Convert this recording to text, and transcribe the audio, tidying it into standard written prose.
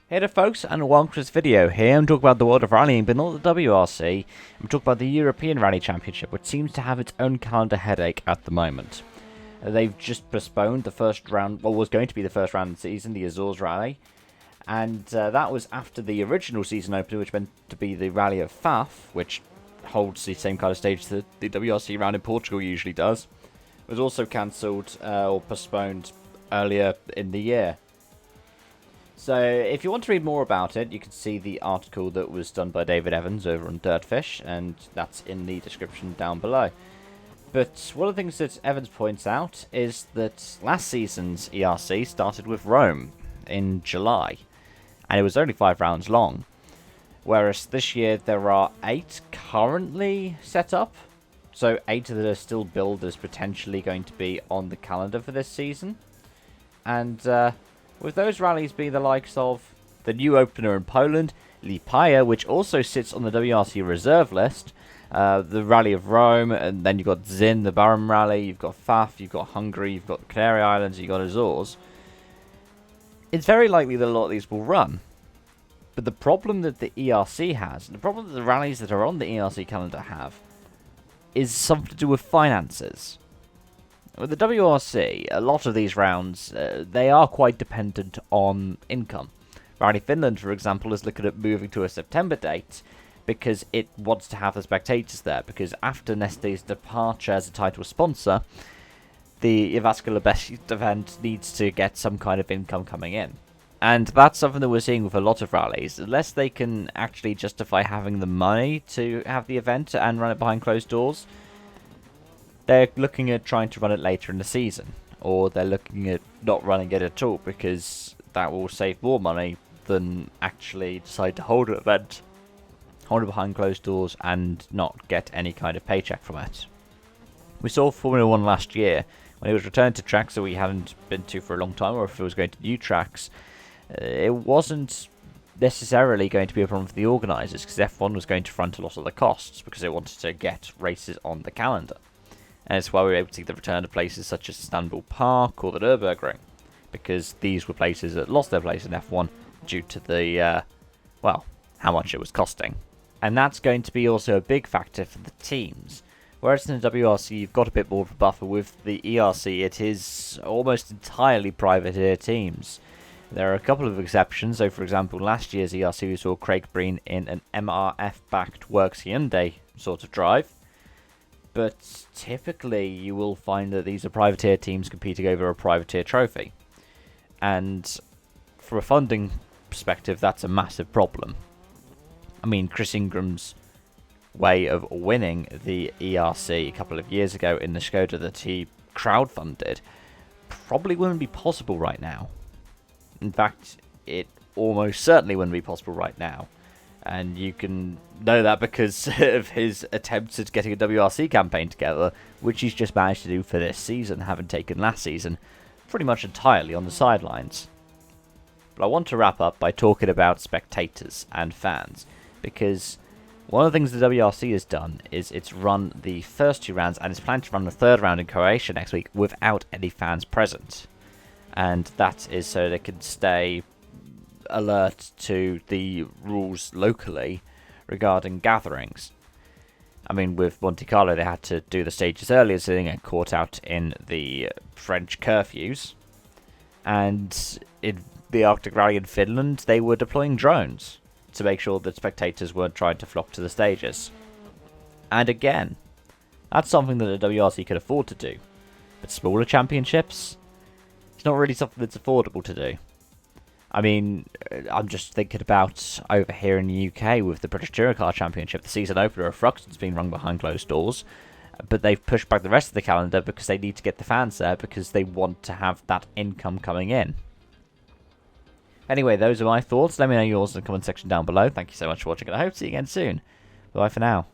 Hey there folks, and welcome to this video. Here I'm talking about the world of rallying, but not the WRC. I'm talking about the European Rally Championship, which seems to have its own calendar headache at the moment. They've just postponed the first round, what was going to be the first round of the season, the Azores Rally. And that was after the original season opener, which meant to be the Rally of Faf, which holds the same kind of stage that the WRC round in Portugal usually does. It was also cancelled or postponed earlier in the year. So, if you want to read more about it, you can see the article that was done by David Evans over on Dirtfish, and that's in the description down below. But one of the things that Evans points out is that last season's ERC started with Rome in July, and it was only 5 rounds long. Whereas this year there are 8 currently set up, so 8 that are still billed as potentially going to be on the calendar for this season. And, with those rallies being the likes of the new opener in Poland, Lipaia, which also sits on the WRC reserve list, the Rally of Rome, and then you've got Zin, the Baron Rally, you've got Faf, you've got Hungary, you've got the Canary Islands, you've got Azores. It's very likely that a lot of these will run. But the problem that the ERC has, the problem that the rallies that are on the ERC calendar have, is something to do with finances. With the WRC, a lot of these rounds, they are quite dependent on income. Rally Finland, for example, is looking at moving to a September date because it wants to have the spectators there, because after Neste's departure as a title sponsor, the Ivascula Best event needs to get some kind of income coming in. And that's something that we're seeing with a lot of rallies. Unless they can actually justify having the money to have the event and run it behind closed doors, they're looking at trying to run it later in the season, or they're looking at not running it at all, because that will save more money than actually decide to hold an event, hold it behind closed doors, and not get any kind of paycheck from it. We saw Formula 1 last year, when it was returned to tracks that we hadn't been to for a long time, or if it was going to new tracks, it wasn't necessarily going to be a problem for the organisers, because F1 was going to front a lot of the costs, because they wanted to get races on the calendar. And it's why we were able to see the return to places such as Istanbul Park or the Nürburgring, because these were places that lost their place in F1 due to the, how much it was costing. And that's going to be also a big factor for the teams. Whereas in the WRC you've got a bit more of a buffer, with the ERC it is almost entirely privateer teams. There are a couple of exceptions, so for example last year's ERC we saw Craig Breen in an MRF-backed Works Hyundai sort of drive. But typically you will find that these are privateer teams competing over a privateer trophy. And from a funding perspective, that's a massive problem. I mean, Chris Ingram's way of winning the ERC a couple of years ago in the Skoda that he crowdfunded probably wouldn't be possible right now. In fact, it almost certainly wouldn't be possible right now. And you can know that because of his attempts at getting a WRC campaign together, which he's just managed to do for this season, having taken last season pretty much entirely on the sidelines. But I want to wrap up by talking about spectators and fans, because one of the things the WRC has done is it's run the first 2 rounds, and it's planned to run the 3rd round in Croatia next week without any fans present. And that is so they can stay alert to the rules locally regarding gatherings. I mean, with Monte Carlo they had to do the stages earlier so they didn't get caught out in the French curfews, and in the Arctic Rally in Finland they were deploying drones to make sure that spectators weren't trying to flock to the stages. And again, that's something that the WRC could afford to do, but smaller championships, it's not really something that's affordable to do. I mean, I'm just thinking about over here in the UK with the British Touring Car Championship, the season opener of Thruxton's being run behind closed doors, but they've pushed back the rest of the calendar because they need to get the fans there, because they want to have that income coming in. Anyway, those are my thoughts. Let me know yours in the comment section down below. Thank you so much for watching, and I hope to see you again soon. Bye for now.